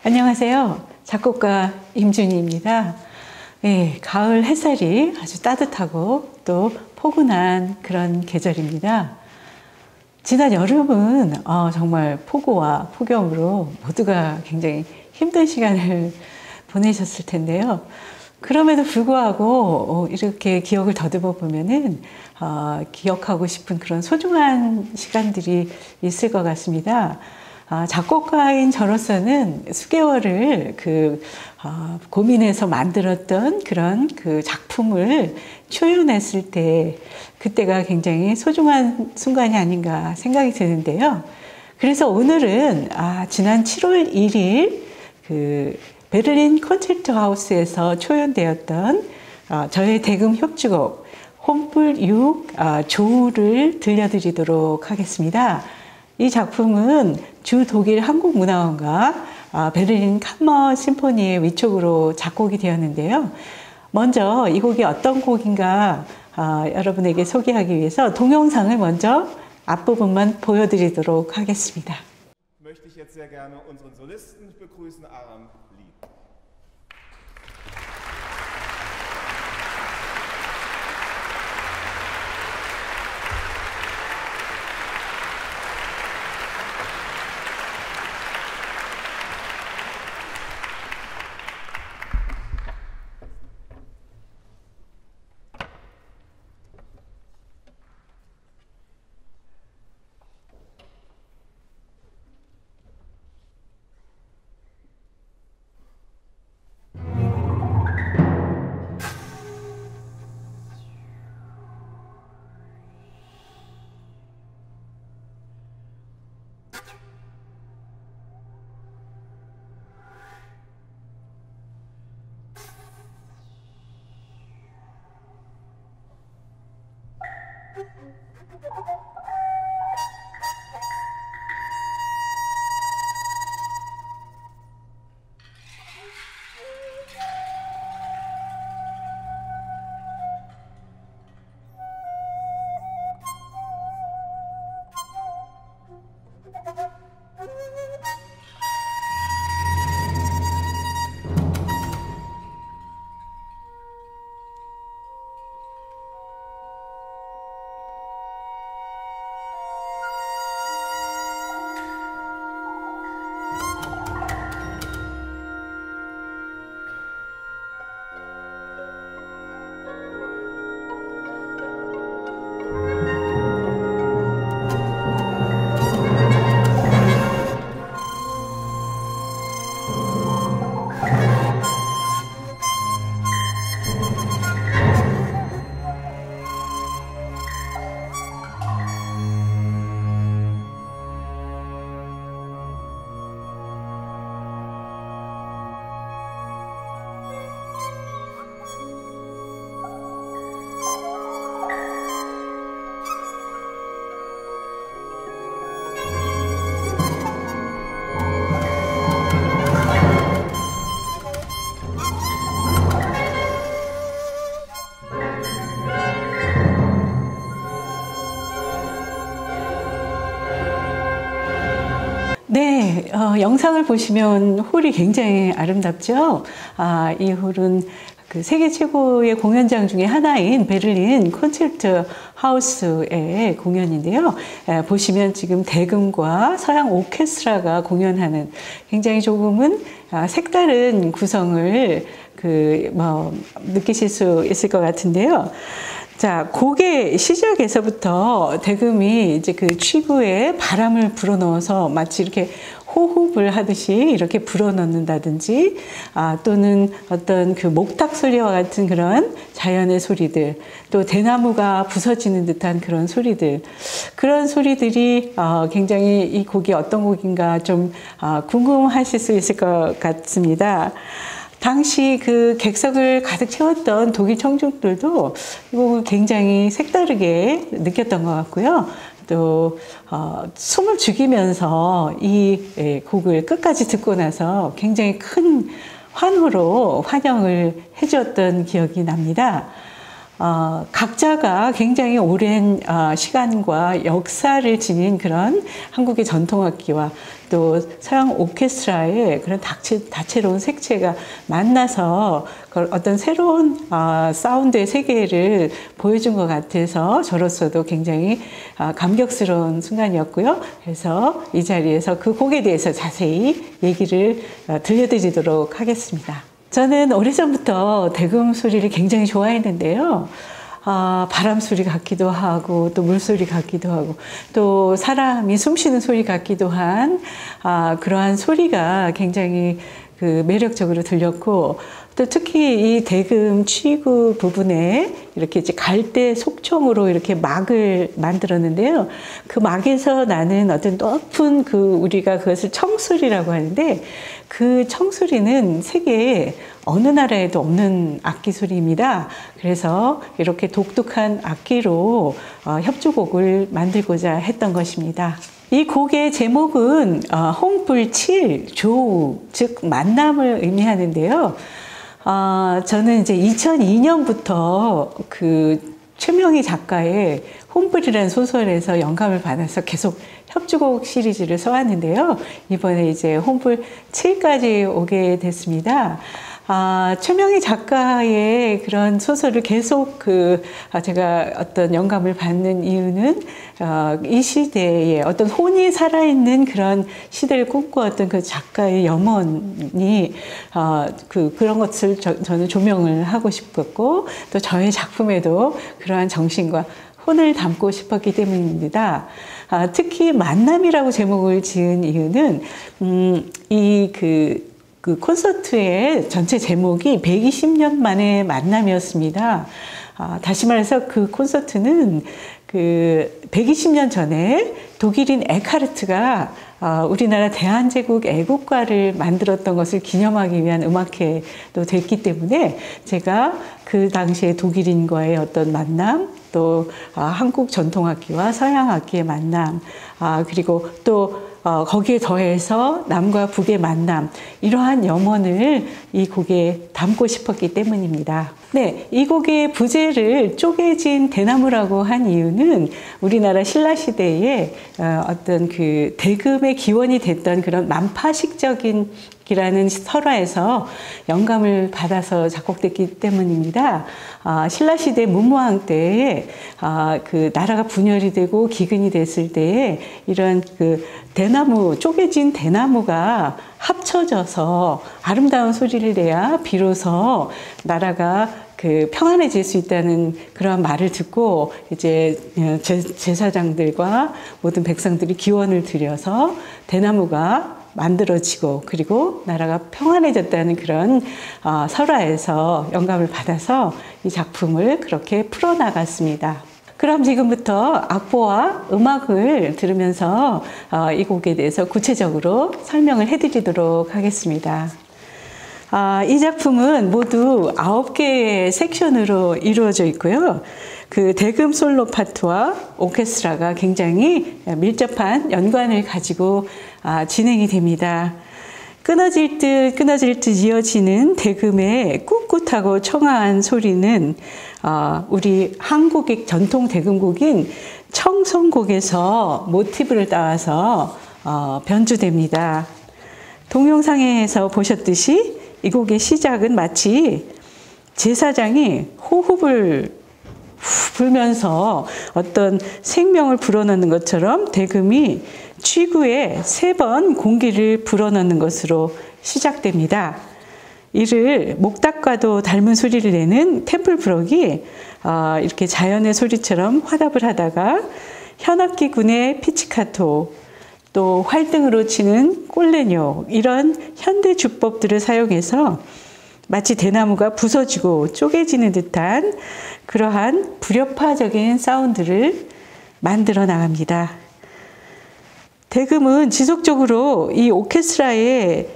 안녕하세요. 작곡가 임준희입니다. 네, 가을 햇살이 아주 따뜻하고 또 포근한 그런 계절입니다. 지난 여름은 정말 폭우와 폭염으로 모두가 굉장히 힘든 시간을 보내셨을 텐데요. 그럼에도 불구하고 이렇게 기억을 더듬어 보면은 기억하고 싶은 그런 소중한 시간들이 있을 것 같습니다. 작곡가인 저로서는 수개월을 고민해서 만들었던 그런 그 작품을 초연했을 때 그때가 굉장히 소중한 순간이 아닌가 생각이 드는데요. 그래서 오늘은 지난 7월 1일 베를린 콘체르토 하우스에서 초연되었던 저의 대금 협주곡 혼불 6 조우를 들려드리도록 하겠습니다. 이 작품은 주 독일 한국문화원과 베를린 캄머 심포니의 위촉으로 작곡이 되었는데요. 먼저 이 곡이 어떤 곡인가 여러분에게 소개하기 위해서 동영상을 먼저 앞부분만 보여드리도록 하겠습니다. Möchte ich jetzt sehr gerne unseren Solisten begrüßen, Aram Lee. 네, 영상을 보시면 홀이 굉장히 아름답죠? 이 홀은 세계 최고의 공연장 중에 하나인 베를린 콘체르토 하우스의 공연인데요. 보시면 지금 대금과 서양 오케스트라가 공연하는 굉장히 조금은 색다른 구성을 느끼실 수 있을 것 같은데요. 자, 곡의 시작에서부터 대금이 이제 취구에 바람을 불어넣어서 마치 이렇게 호흡을 하듯이 이렇게 불어넣는다든지, 또는 어떤 목탁 소리와 같은 그런 자연의 소리들, 또 대나무가 부서지는 듯한 그런 소리들, 그런 소리들이 굉장히 이 곡이 어떤 곡인가 좀 궁금하실 수 있을 것 같습니다. 당시 객석을 가득 채웠던 독일 청중들도 이 곡을 굉장히 색다르게 느꼈던 것 같고요. 또 숨을 죽이면서 이 곡을 끝까지 듣고 나서 굉장히 큰 환호로 환영을 해주었던 기억이 납니다. 각자가 굉장히 오랜 시간과 역사를 지닌 그런 한국의 전통악기와 또 서양 오케스트라의 그런 다채로운 색채가 만나서 어떤 새로운 사운드의 세계를 보여준 것 같아서 저로서도 굉장히 감격스러운 순간이었고요. 그래서 이 자리에서 그 곡에 대해서 자세히 얘기를 들려드리도록 하겠습니다. 저는 오래전부터 대금 소리를 굉장히 좋아했는데요. 바람 소리 같기도 하고 또 물소리 같기도 하고 또 사람이 숨쉬는 소리 같기도 한 그러한 소리가 굉장히 매력적으로 들렸고 또 특히 이 대금 취구 부분에 이렇게 이제 갈대 속청으로 이렇게 막을 만들었는데요. 그 막에서 나는 어떤 높은 우리가 그것을 청소리라고 하는데 그 청소리는 세계에 어느 나라에도 없는 악기 소리입니다. 그래서 이렇게 독특한 악기로 협주곡을 만들고자 했던 것입니다. 이 곡의 제목은 홍불칠 조우, 즉 만남을 의미하는데요. 저는 이제 2002년부터 최명희 작가의 홍불이라는 소설에서 영감을 받아서 계속 협주곡 시리즈를 써왔는데요. 이번에 이제 홍불 7까지 오게 됐습니다. 최명희 작가의 그런 소설을 계속 제가 어떤 영감을 받는 이유는 이 시대에 어떤 혼이 살아있는 그런 시대를 꿈꾸었던 그 작가의 염원이 그런 것을 저는 조명을 하고 싶었고 또 저의 작품에도 그러한 정신과 혼을 담고 싶었기 때문입니다. 특히 만남이라고 제목을 지은 이유는 그 콘서트의 전체 제목이 120년 만의 만남이었습니다. 다시 말해서 그 콘서트는 120년 전에 독일인 에카르트가 우리나라 대한제국 애국가를 만들었던 것을 기념하기 위한 음악회도 됐기 때문에 제가 그 당시에 독일인과의 어떤 만남, 또 한국 전통악기와 서양악기의 만남, 그리고 또 거기에 더해서 남과 북의 만남, 이러한 염원을 이 곡에 담고 싶었기 때문입니다. 네, 이 곡의 부제를 쪼개진 대나무라고 한 이유는 우리나라 신라시대에 어떤 대금의 기원이 됐던 그런 만파식적인 이라는 설화에서 영감을 받아서 작곡됐기 때문입니다. 신라시대 문무왕 때에 나라가 분열이 되고 기근이 됐을 때에 이런 대나무, 쪼개진 대나무가 합쳐져서 아름다운 소리를 내야 비로소 나라가 평안해질 수 있다는 그런 말을 듣고 이제 제사장들과 모든 백성들이 기원을 드려서 대나무가 만들어지고 그리고 나라가 평안해졌다는 그런 설화에서 영감을 받아서 이 작품을 그렇게 풀어나갔습니다. 그럼 지금부터 악보와 음악을 들으면서 이 곡에 대해서 구체적으로 설명을 해드리도록 하겠습니다. 이 작품은 모두 9개의 섹션으로 이루어져 있고요. 대금 솔로 파트와 오케스트라가 굉장히 밀접한 연관을 가지고 진행이 됩니다. 끊어질 듯 이어지는 대금의 꿋꿋하고 청아한 소리는 우리 한국의 전통 대금곡인 청송곡에서 모티브를 따와서 변주됩니다. 동영상에서 보셨듯이 이 곡의 시작은 마치 제사장이 호흡을 불면서 어떤 생명을 불어넣는 것처럼 대금이 취구에 3번 공기를 불어넣는 것으로 시작됩니다. 이를 목닥과도 닮은 소리를 내는 템플브럭이 이렇게 자연의 소리처럼 화답을 하다가 현악기군의 피치카토, 또 활등으로 치는 꼴레뇨, 이런 현대 주법들을 사용해서 마치 대나무가 부서지고 쪼개지는 듯한 그러한 불협화적인 사운드를 만들어 나갑니다. 대금은 지속적으로 이 오케스트라의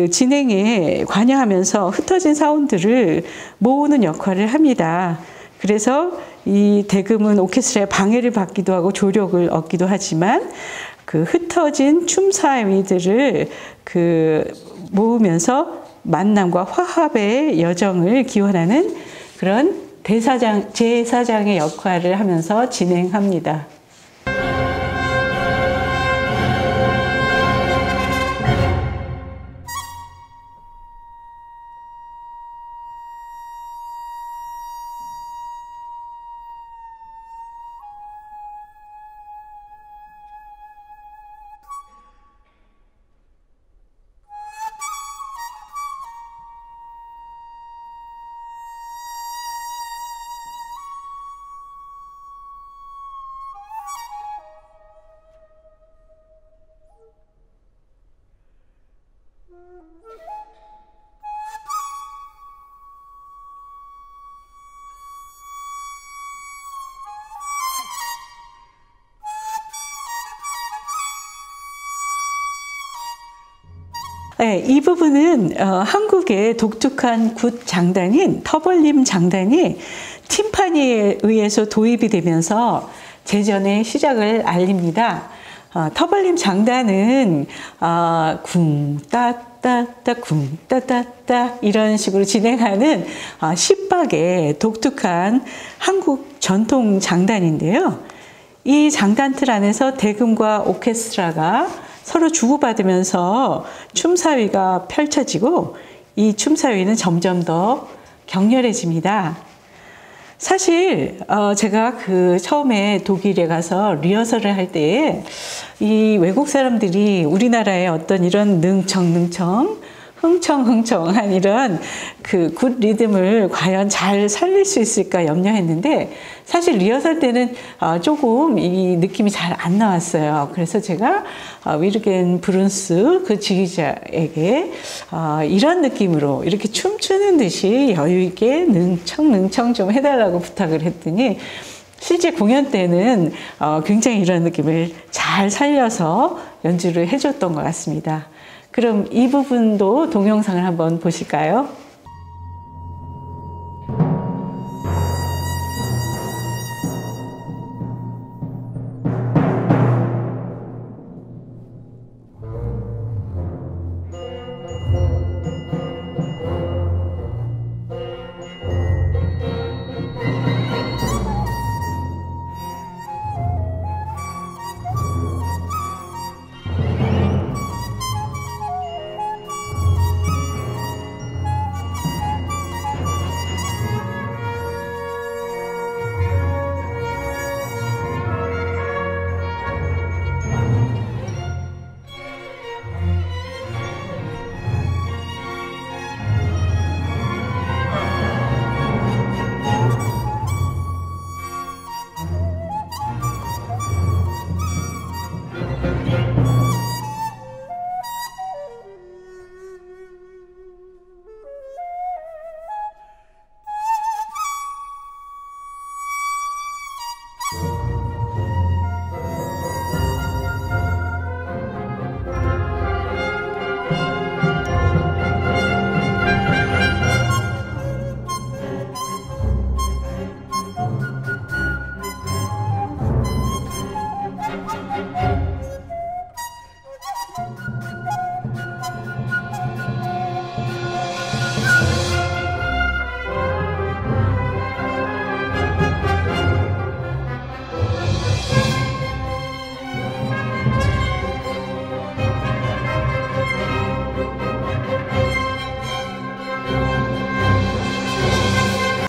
진행에 관여하면서 흩어진 사운드를 모으는 역할을 합니다. 그래서 이 대금은 오케스트라의 방해를 받기도 하고 조력을 얻기도 하지만 흩어진 춤사위들을 모으면서 만남과 화합의 여정을 기원하는 그런 제사장의 역할을 하면서 진행합니다. 네, 이 부분은 한국의 독특한 굿 장단인 터벌림 장단이 팀파니에 의해서 도입이 되면서 제전의 시작을 알립니다. 터벌림 장단은 쿵 따따따 쿵 따따따 이런 식으로 진행하는 10박의 독특한 한국 전통 장단인데요. 이 장단틀 안에서 대금과 오케스트라가 서로 주고받으면서 춤사위가 펼쳐지고 이 춤사위는 점점 더 격렬해집니다. 사실 제가 처음에 독일에 가서 리허설을 할 때에 이 외국 사람들이 우리나라의 어떤 이런 능청능청 흥청흥청한 이런 굿 리듬을 과연 잘 살릴 수 있을까 염려했는데 사실 리허설 때는 조금 이 느낌이 잘 안 나왔어요. 그래서 제가 위르겐 브룬스 그 지휘자에게 이런 느낌으로 이렇게 춤추는 듯이 여유 있게 능청능청 좀 해달라고 부탁을 했더니 실제 공연 때는 굉장히 이런 느낌을 잘 살려서 연주를 해줬던 것 같습니다. 그럼 이 부분도 동영상을 한번 보실까요?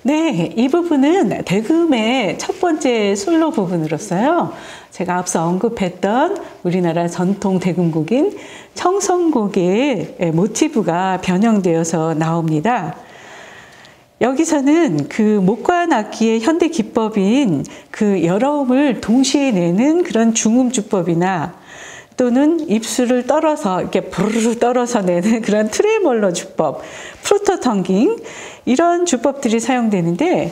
네, 이 부분은 대금의 첫 번째 솔로 부분으로서요. 제가 앞서 언급했던 우리나라 전통 대금곡인 청성곡의 모티브가 변형되어서 나옵니다. 여기서는 목관 악기의 현대 기법인 여러음을 동시에 내는 그런 중음 주법이나 또는 입술을 떨어서 이렇게 부르르 떨어서 내는 그런 트레몰로 주법, 프루토 텅깅 이런 주법들이 사용되는데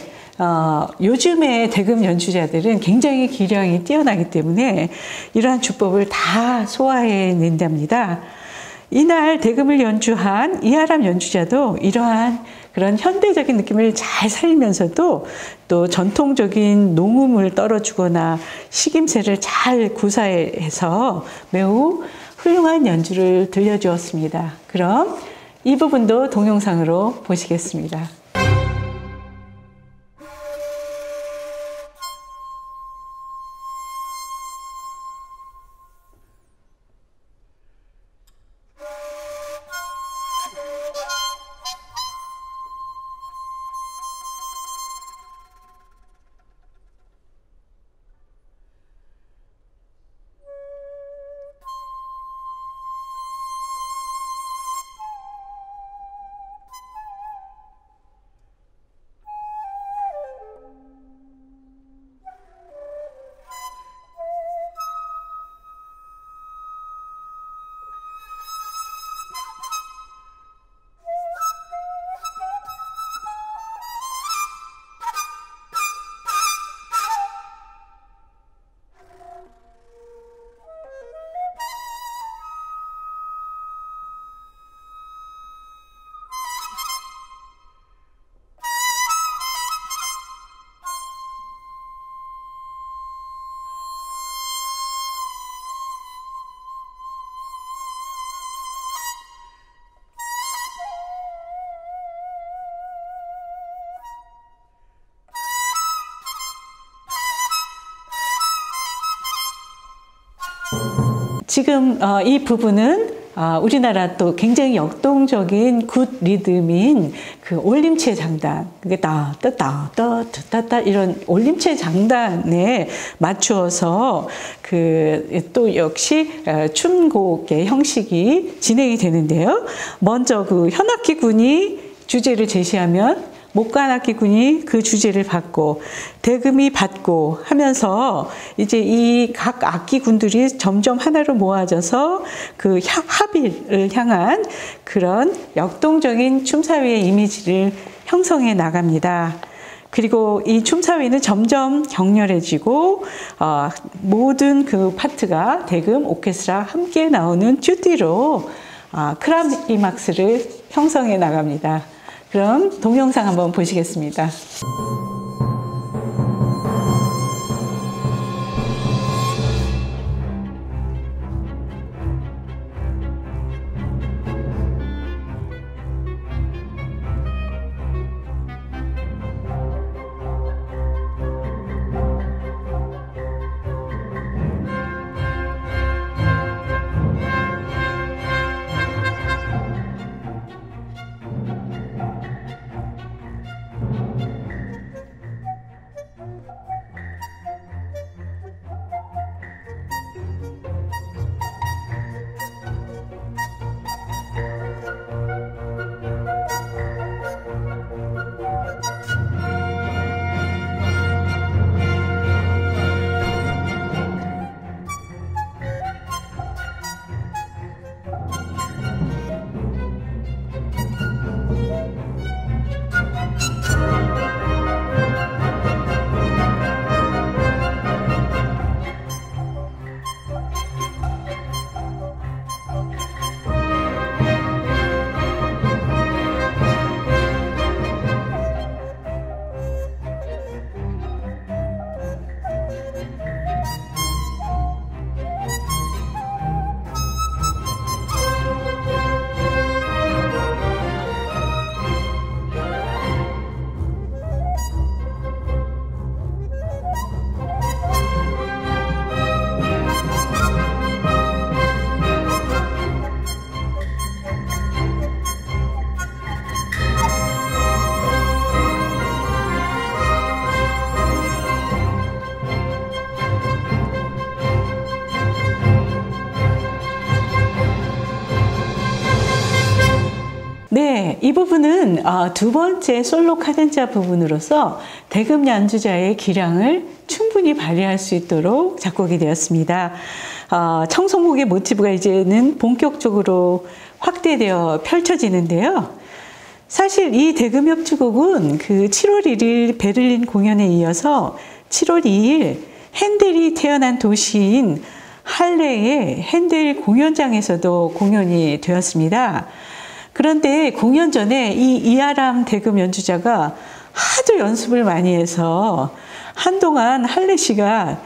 요즘의 대금 연주자들은 굉장히 기량이 뛰어나기 때문에 이러한 주법을 다 소화해낸답니다. 이날 대금을 연주한 이하람 연주자도 이러한 그런 현대적인 느낌을 잘 살리면서도 또 전통적인 농음을 떨어주거나 식임새를 잘 구사해서 매우 훌륭한 연주를 들려주었습니다. 그럼 이 부분도 동영상으로 보시겠습니다. 지금 이 부분은 우리나라 또 굉장히 역동적인 굿 리듬인 그 올림체 장단, 그게 따따따따따따 이런 올림체 장단에 맞추어서 그 또 역시 춤곡의 형식이 진행이 되는데요. 먼저 그 현악기군이 주제를 제시하면 목관악기군이 그 주제를 받고 대금이 받고 하면서 이제 이 각 악기군들이 점점 하나로 모아져서 그 합의를 향한 그런 역동적인 춤사위의 이미지를 형성해 나갑니다. 그리고 이 춤사위는 점점 격렬해지고 모든 그 파트가 대금, 오케스트라 함께 나오는 튜티로 클라이막스를 형성해 나갑니다. 그럼 동영상 한번 보시겠습니다. 네, 이 부분은 두 번째 솔로 카덴자 부분으로서 대금 연주자의 기량을 충분히 발휘할 수 있도록 작곡이 되었습니다. 청송곡의 모티브가 이제는 본격적으로 확대되어 펼쳐지는데요. 사실 이 대금 협주곡은 그 7월 1일 베를린 공연에 이어서 7월 2일 핸델이 태어난 도시인 할레의 핸델 공연장에서도 공연이 되었습니다. 그런데 공연 전에 이 이아람 대금 연주자가 하도 연습을 많이 해서 한동안 할레 씨가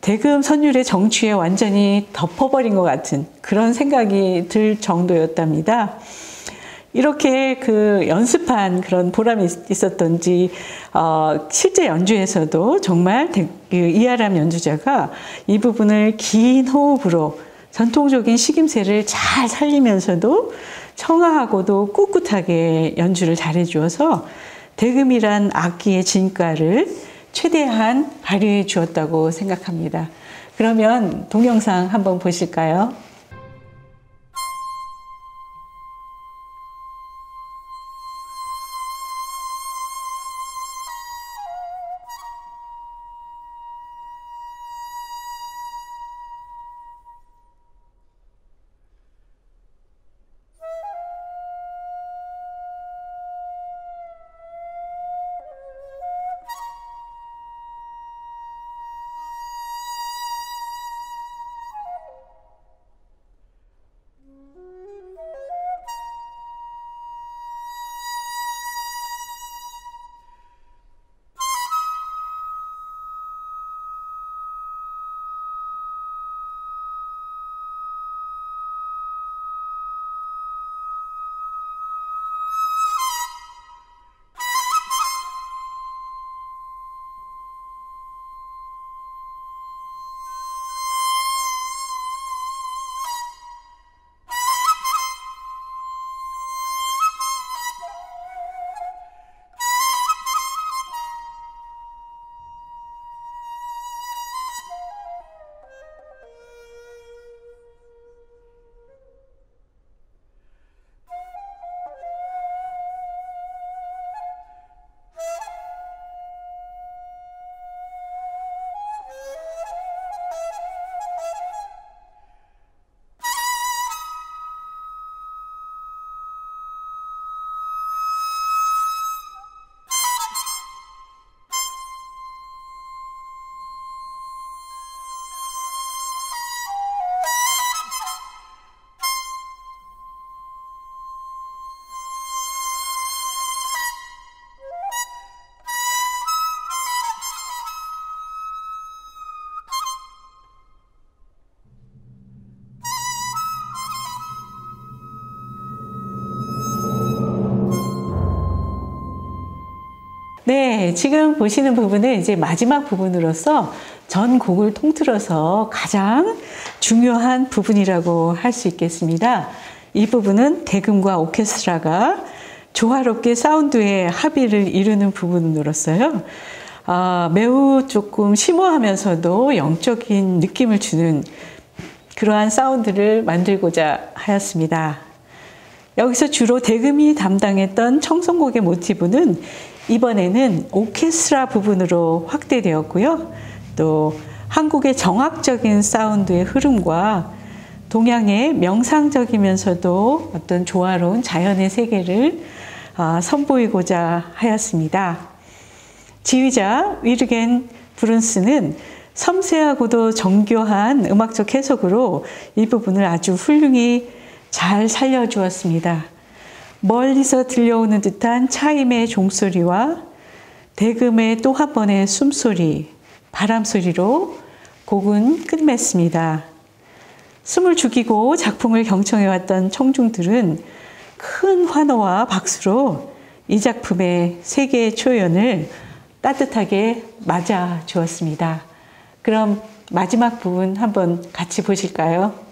대금 선율의 정취에 완전히 덮어버린 것 같은 그런 생각이 들 정도였답니다. 이렇게 그 연습한 그런 보람이 있었던지 실제 연주에서도 정말 이아람 연주자가 이 부분을 긴 호흡으로 전통적인 식임새를 잘 살리면서도 청아하고도 꿋꿋하게 연주를 잘해 주어서 대금이란 악기의 진가를 최대한 발휘해 주었다고 생각합니다. 그러면 동영상 한번 보실까요? 네, 지금 보시는 부분은 이제 마지막 부분으로서 전 곡을 통틀어서 가장 중요한 부분이라고 할 수 있겠습니다. 이 부분은 대금과 오케스트라가 조화롭게 사운드의 합의를 이루는 부분으로서요. 매우 조금 심오하면서도 영적인 느낌을 주는 그러한 사운드를 만들고자 하였습니다. 여기서 주로 대금이 담당했던 청송곡의 모티브는 이번에는 오케스트라 부분으로 확대되었고요. 또 한국의 정악적인 사운드의 흐름과 동양의 명상적이면서도 어떤 조화로운 자연의 세계를 선보이고자 하였습니다. 지휘자 위르겐 브룬스는 섬세하고도 정교한 음악적 해석으로 이 부분을 아주 훌륭히 잘 살려주었습니다. 멀리서 들려오는 듯한 차임의 종소리와 대금의 또 한 번의 숨소리, 바람소리로 곡은 끝맺습니다. 숨을 죽이고 작품을 경청해왔던 청중들은 큰 환호와 박수로 이 작품의 세계 초연을 따뜻하게 맞아 주었습니다. 그럼 마지막 부분 한번 같이 보실까요?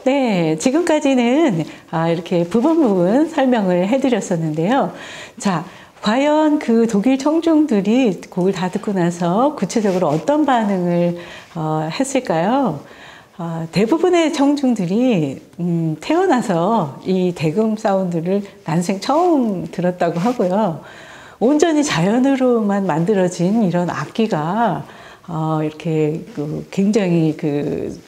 네, 지금까지는 이렇게 부분 설명을 해드렸었는데요. 자, 과연 그 독일 청중들이 곡을 다 듣고 나서 구체적으로 어떤 반응을 했을까요? 대부분의 청중들이 태어나서 이 대금 사운드를 난생 처음 들었다고 하고요. 온전히 자연으로만 만들어진 이런 악기가 이렇게 굉장히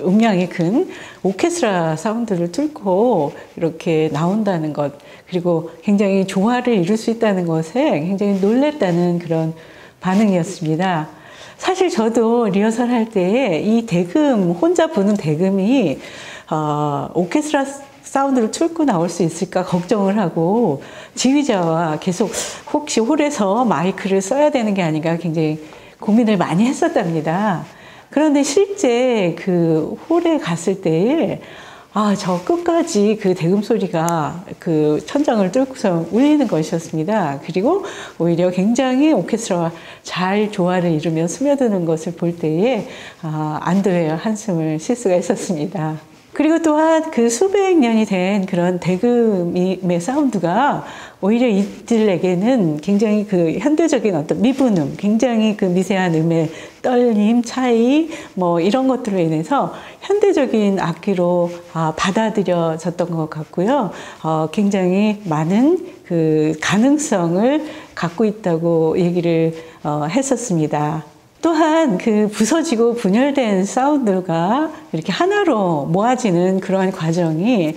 음량이 큰 오케스트라 사운드를 뚫고 이렇게 나온다는 것, 그리고 굉장히 조화를 이룰 수 있다는 것에 굉장히 놀랬다는 그런 반응이었습니다. 사실 저도 리허설 할 때에 이 대금, 혼자 부는 대금이 오케스트라 사운드를 뚫고 나올 수 있을까 걱정을 하고 지휘자와 계속 혹시 홀에서 마이크를 써야 되는 게 아닌가 굉장히 고민을 많이 했었답니다. 그런데 실제 홀에 갔을 때에 저 끝까지 대금 소리가 천장을 뚫고서 울리는 것이었습니다. 그리고 오히려 굉장히 오케스트라와 잘 조화를 이루며 스며드는 것을 볼 때에 안도의 한숨을 쉴 수가 있었습니다. 그리고 또한 수백 년이 된 그런 대금의 사운드가 오히려 이들에게는 굉장히 현대적인 어떤 미분음, 굉장히 미세한 음의 떨림, 차이, 이런 것들로 인해서 현대적인 악기로 받아들여졌던 것 같고요. 굉장히 많은 가능성을 갖고 있다고 얘기를 했었습니다. 또한 부서지고 분열된 사운드가 이렇게 하나로 모아지는 그러한 과정이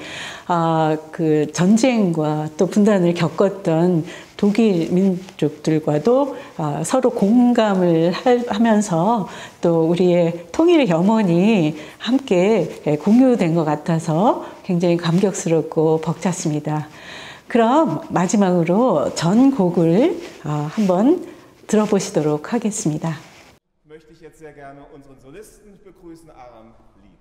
전쟁과 또 분단을 겪었던 독일 민족들과도 서로 공감을 하면서 또 우리의 통일의 염원이 함께 공유된 것 같아서 굉장히 감격스럽고 벅찼습니다. 그럼 마지막으로 전곡을 한번 들어보시도록 하겠습니다. Möchte ich jetzt sehr gerne unseren Solisten begrüßen, Aram Lee.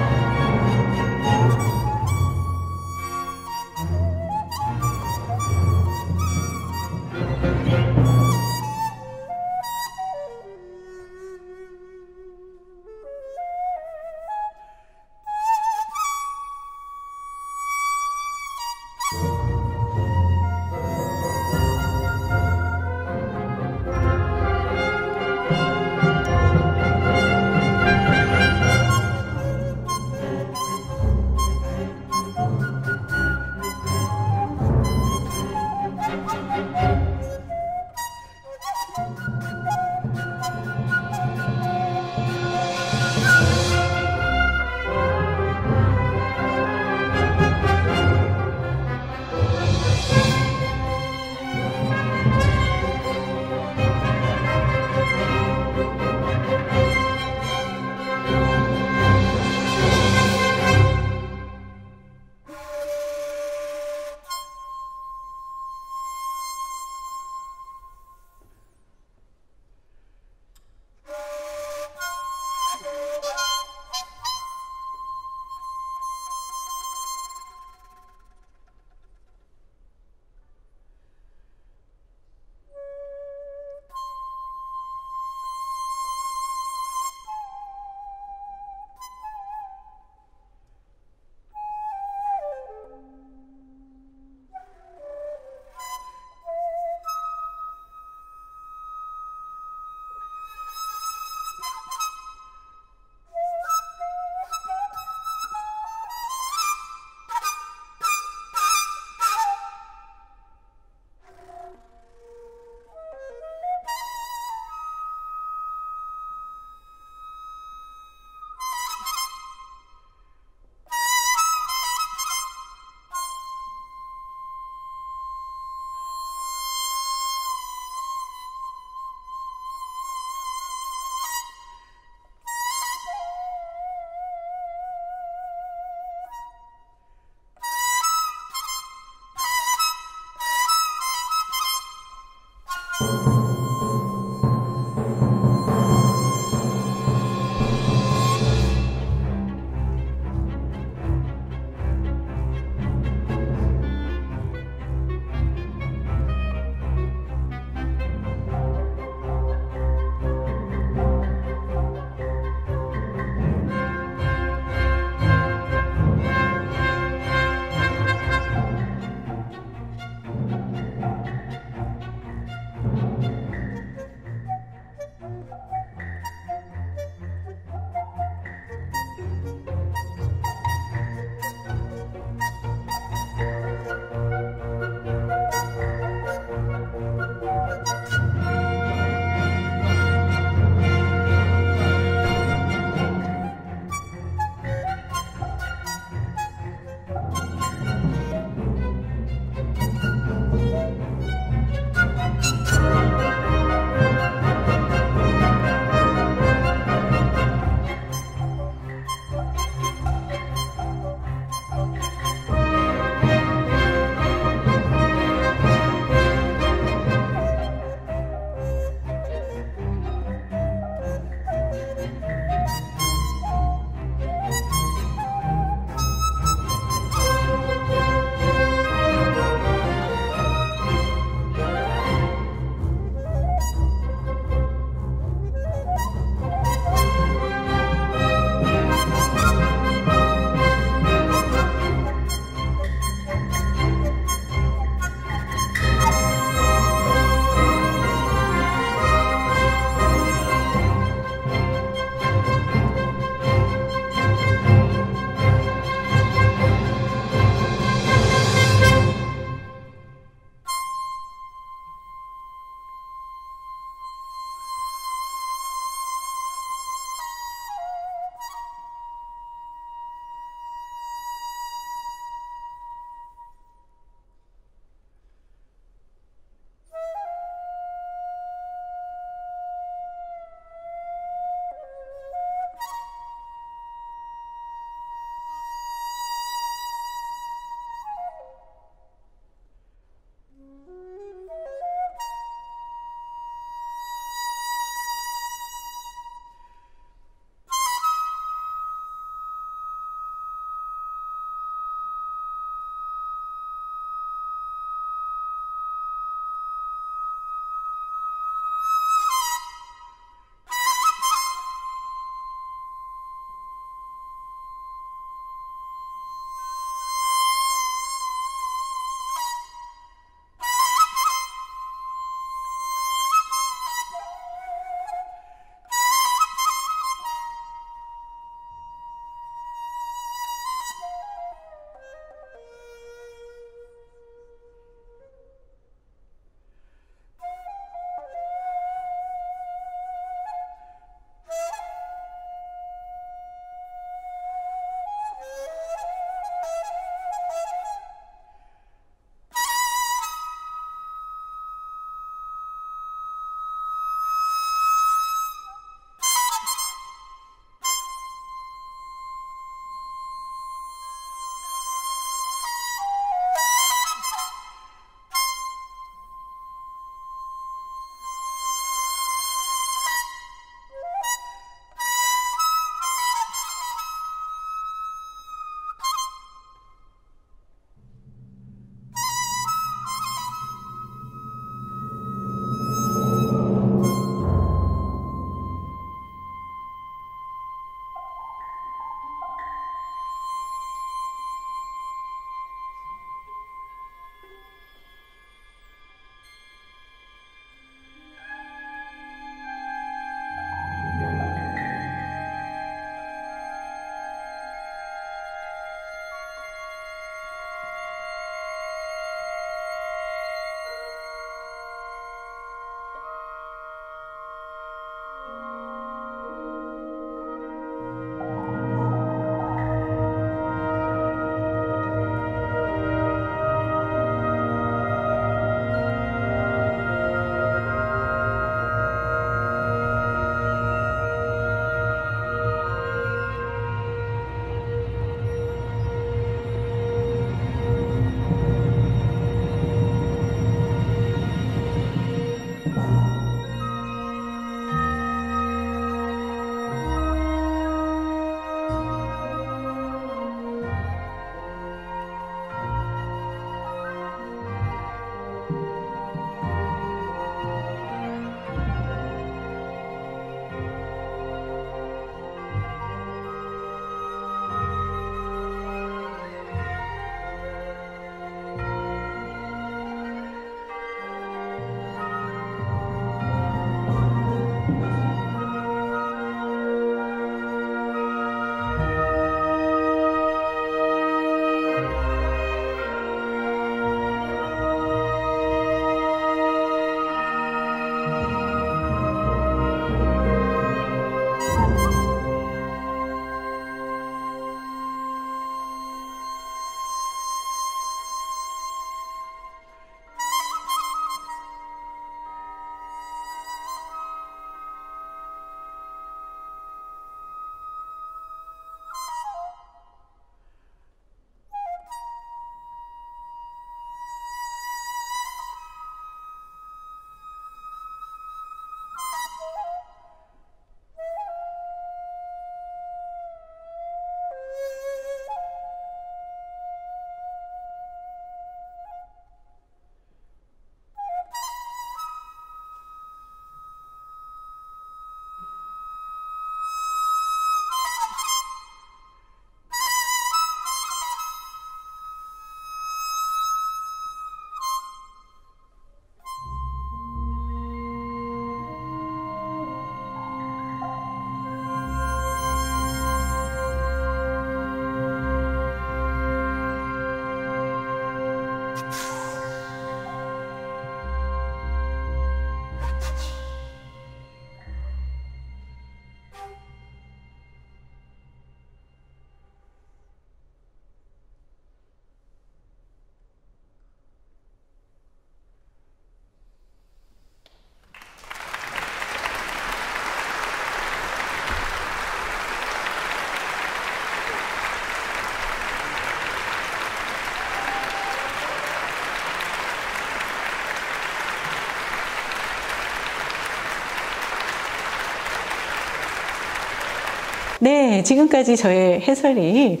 네, 지금까지 저의 해설이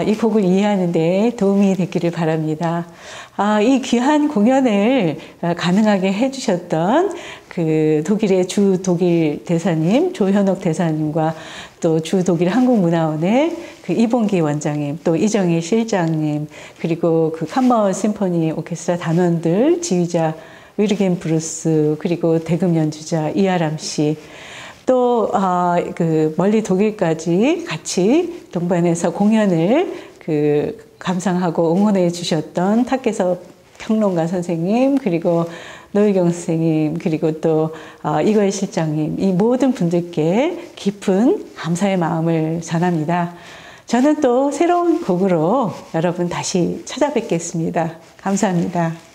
이 곡을 이해하는 데 도움이 됐기를 바랍니다. 이 귀한 공연을 가능하게 해주셨던 그 독일의 주 독일 대사님, 조현옥 대사님과 또 주 독일 한국문화원의 그 이봉기 원장님, 또 이정희 실장님, 그리고 그 캄머 심포니 오케스트라 단원들, 지휘자 위르겐 브루스, 그리고 대금 연주자 이아람 씨, 또 그 멀리 독일까지 같이 동반해서 공연을 그 감상하고 응원해 주셨던 탁계섭 평론가 선생님, 그리고 노희경 선생님, 그리고 또 이거의 실장님, 이 모든 분들께 깊은 감사의 마음을 전합니다. 저는 또 새로운 곡으로 여러분 다시 찾아뵙겠습니다. 감사합니다.